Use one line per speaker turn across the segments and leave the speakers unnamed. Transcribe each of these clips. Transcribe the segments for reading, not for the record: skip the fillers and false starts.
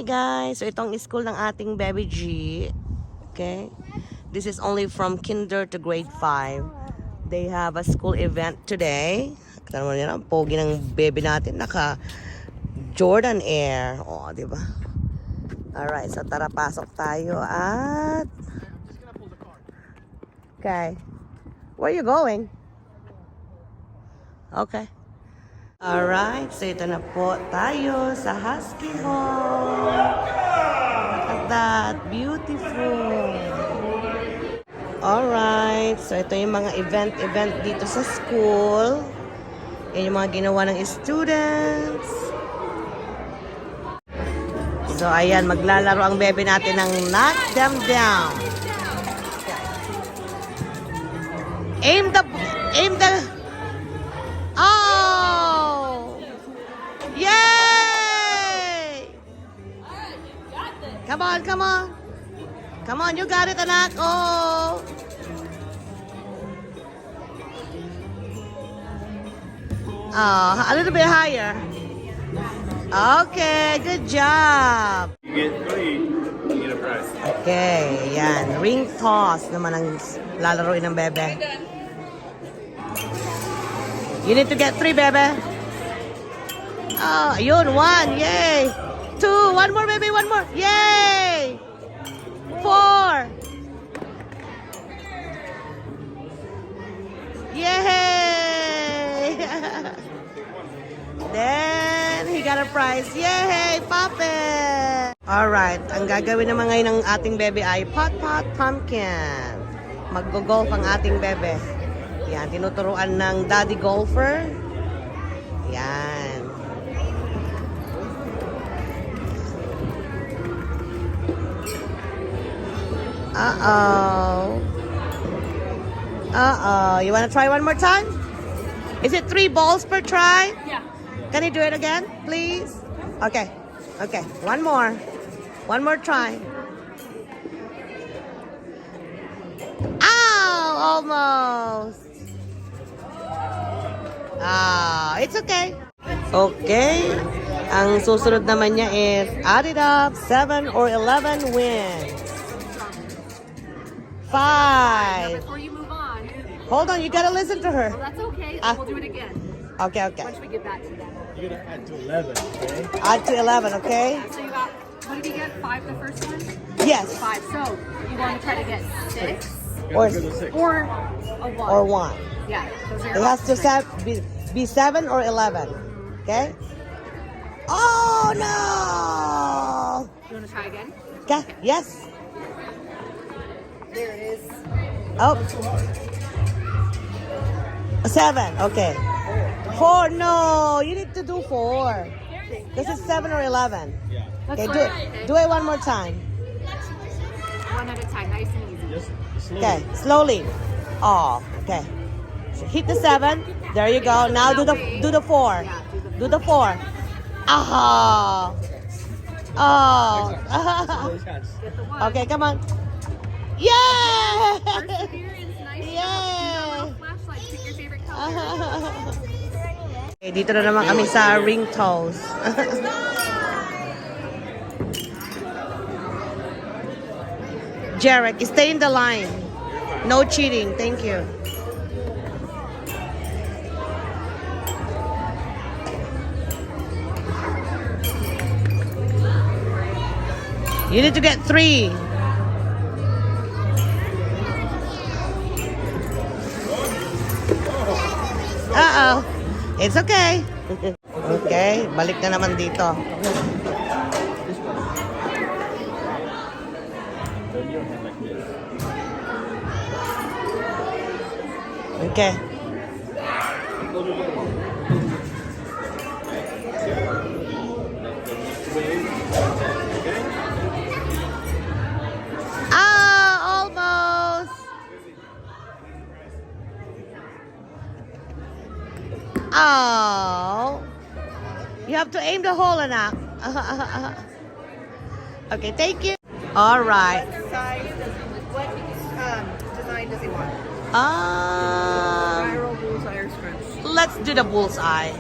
Hi guys! So itong school ng ating Bebe G. Okay? This is only from kinder to grade 5. They have a school event today. Kita naman yan, ang pogi ng bebe natin. Naka Jordan Air. O, di ba? Alright, so tara pasok tayo at... Okay. Where are you going? Okay. Alright, so ito na po tayo sa Husky Howl. Look at that, beautiful. Alright, so ito yung mga event dito sa school. Yan yung mga ginawa ng students. So ayan, maglalaro ang bebe natin ng knock them down. Aim the... Oh! Yay! Come on, come on. Come on, you got it, anak. Oh! Oh, a little bit higher. Okay, good job.
You get 3, you get a prize.
Okay, yan. Ring toss naman ang lalaroin ng bebe. You need to get 3, bebe. Oh, ayun, 1. Yay. 2. 1 more, baby. 1 more. Yay. 4. Yay. Then, he got a prize. Yay, Papa. Alright, ang gagawin naman ngayon ng ating bebe ay pot pumpkin. Mag-golf ang ating bebe. Yan, tinuturuan ng daddy golfer. Yan. Uh-oh. Uh-oh. You wanna try one more time? Is it 3 balls per try?
Yeah.
Can you do it again, please? Okay. Okay. One more. One more try. Ow! Almost. Ah, it's okay. Okay. Ang susunod naman niya is add it up, 7 or 11 wins. 5.
Before you move on,
Hold on, you gotta listen to her.
well, that's okay. We'll do it again.
Okay, okay.
Once we get back to that.
You're gonna add to 11, okay?
Add to 11, okay?
So you got, what did you get? 5 the first one?
Yes.
5. So you want to try to get 6
Or,
Go to 6.
or a 1?
or 1.
Yeah. Those are
It has to be 7 or 11. Okay? Oh, no!
You want to try again?
Okay, yes.
There it is.
Oh. 7, okay. 4, no. You need to do 4. This is 7 or 11.
Yeah.
Okay, do it one more time.
One at a time. Nice and easy.
Just slowly.
Okay, slowly. Oh, okay. So hit the 7. There you go. Now do the 4.
Yeah,
Do the 4. Ah. Oh.
Get the 1.
Okay, come on. Yeah!
Perseverance. Nice
Yay!
job. Flashlight. Pick your favorite color.
Okay, dito na naman kami sa ring toss. Jarek, stay in the line. No cheating. Thank you. You need to get 3. Uh-oh. It's okay. Okay, balik na naman dito.
Turn your hand like this.
Okay. Ah, almost. Oh. You have to aim the hole, anak. Okay, thank you. All right.
What design does he want?
Um,
bullseye, or scrunch?
let's do the bullseye.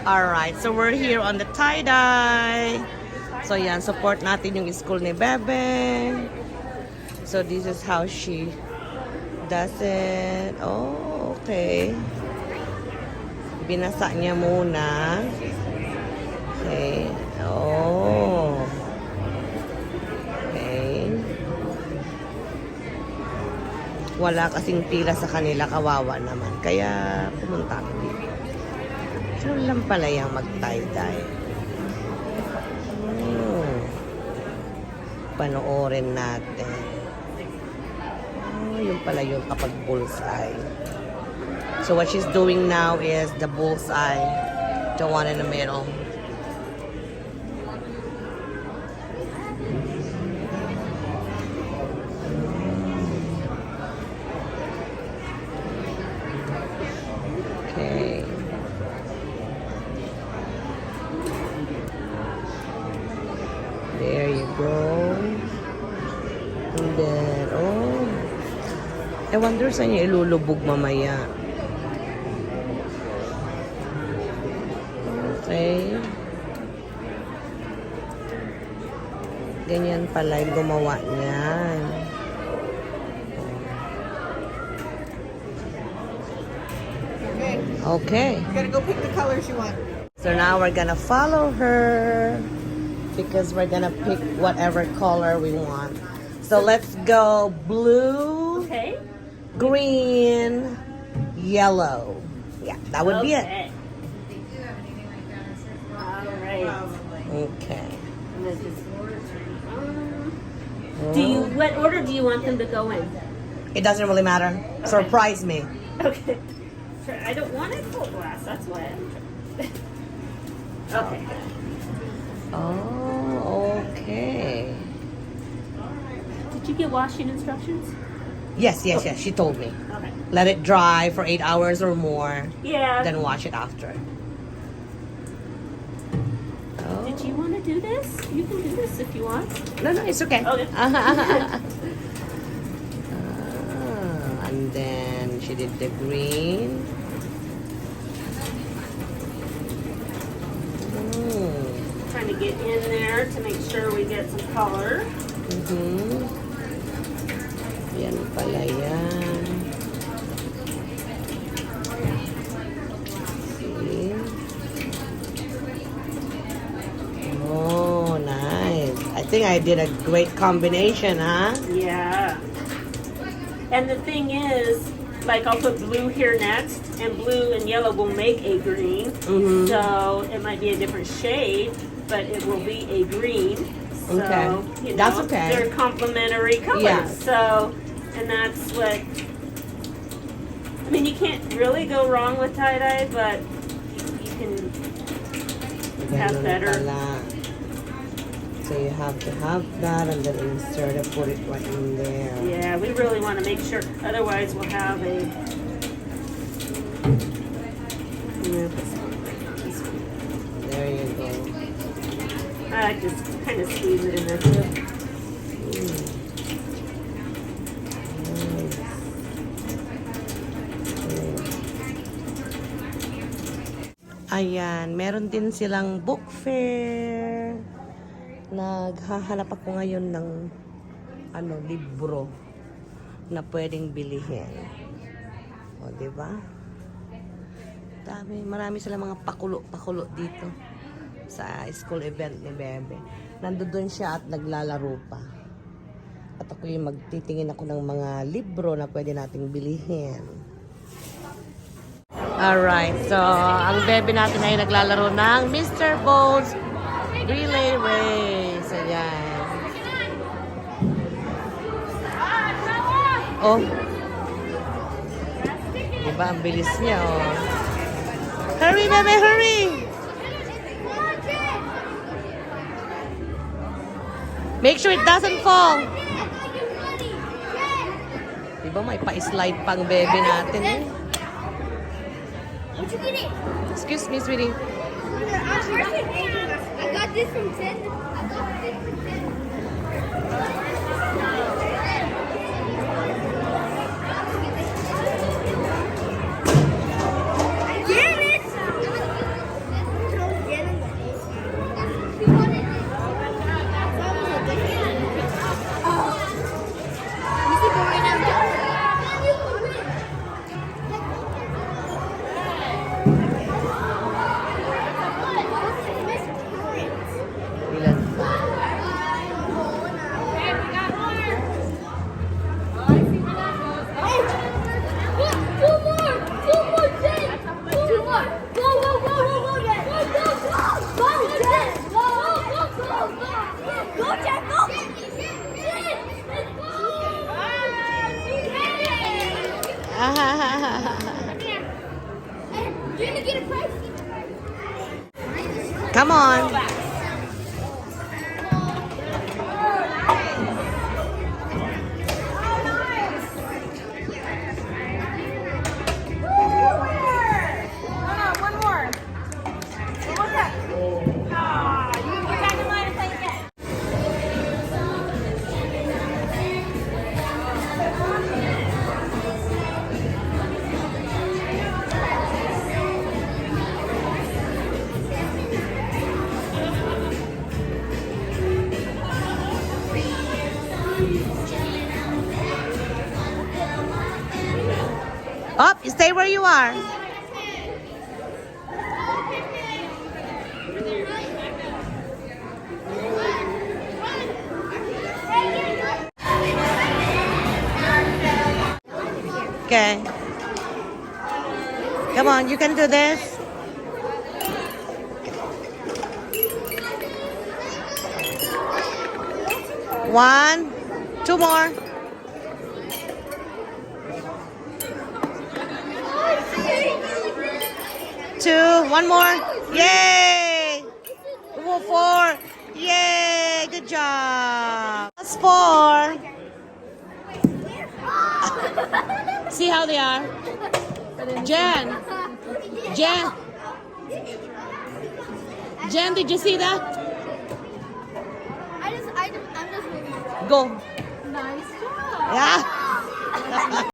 All right, so we're here on the tie-dye. So yan, support natin yung school ni Bebe. So this is how she does it. Oh, okay. Binasa niya muna. Okay. Oh. Okay. Wala kasing pila sa kanila, kawawa naman. Kaya pumunta ako dito. So lang pala yung mag-tie-dye. Panoorin natin. Oh, yun pala yung kapag bullseye. So what she's doing now is the bullseye. The one in the middle. Okay. There you go. And then, oh. I wonder saan niya ilulubog mamaya. Okay. Ganyan pala yung gumawa niyan. Okay.
You gotta go pick the colors you want.
So now we're gonna follow her because we're gonna pick whatever color we want. So let's go blue,
Okay.
green, yellow. Yeah, that would be it.
All right.
Okay.
And this is, do you? What order do you want them to go in?
It doesn't really matter. Surprise me.
Okay. Sure, I don't want it full glass. That's why. Okay.
Oh, okay.
Did you get washing instructions?
Yes, yes, yes. She told me.
Okay.
Let it dry for 8 hours or more,
Yeah.
then wash it after. Oh.
Did you want to do this? You can do this if you want.
No, no, it's okay.
Okay.
And then she did the green.
Trying to get in there to make sure we get some color.
Yan pala yan. See? Oh, nice. I think I did a great combination, huh?
Yeah. And the thing is, like I'll put blue here next, and blue and yellow will make a green. So it might be a different shade, but it will be a green. So,
Okay.
you know,
That's okay.
They're complementary colors.
Yeah.
So, and that's what, I mean, you can't really go wrong with tie-dye, but you can have
Ganun
better.
pala. So you have to have that and then insert it, put it right in there.
Yeah, we really want to make sure, otherwise we'll have a,
There you go.
I like to kind of squeeze it in there too.
Ayan, meron din silang book fair. Naghahanap ako ngayon ng libro na pwedeng bilihin. O, di ba? Marami silang mga pakulo-pakulo dito sa school event ni Bebe. Nandoon siya at naglalaro pa. At ako yung magtitingin ako ng mga libro na pwede nating bilihin. Alright, so ang Bebe natin ay naglalaro ng Mr. Bones Relay Race. Ayan. Oh. Diba, ang bilis niya, oh. Hurry, Bebe, hurry! Make sure it doesn't fall. Diba, may pa-slide pang Bebe natin, eh. Excuse me, sweetie.
I got this from 10. I got this from 10. Damn it! You're gonna get a prize.
Come on.
One more. What's that? You're back in line to play again.
Up, you stay where you are. Okay. Come on, you can do this. One, two more. Two, one more. Yay! Four. Yay! Good job. That's four. See how they are. Jen. Jen, did you see that?
I'm just moving.
Go.
Nice job.
Yeah.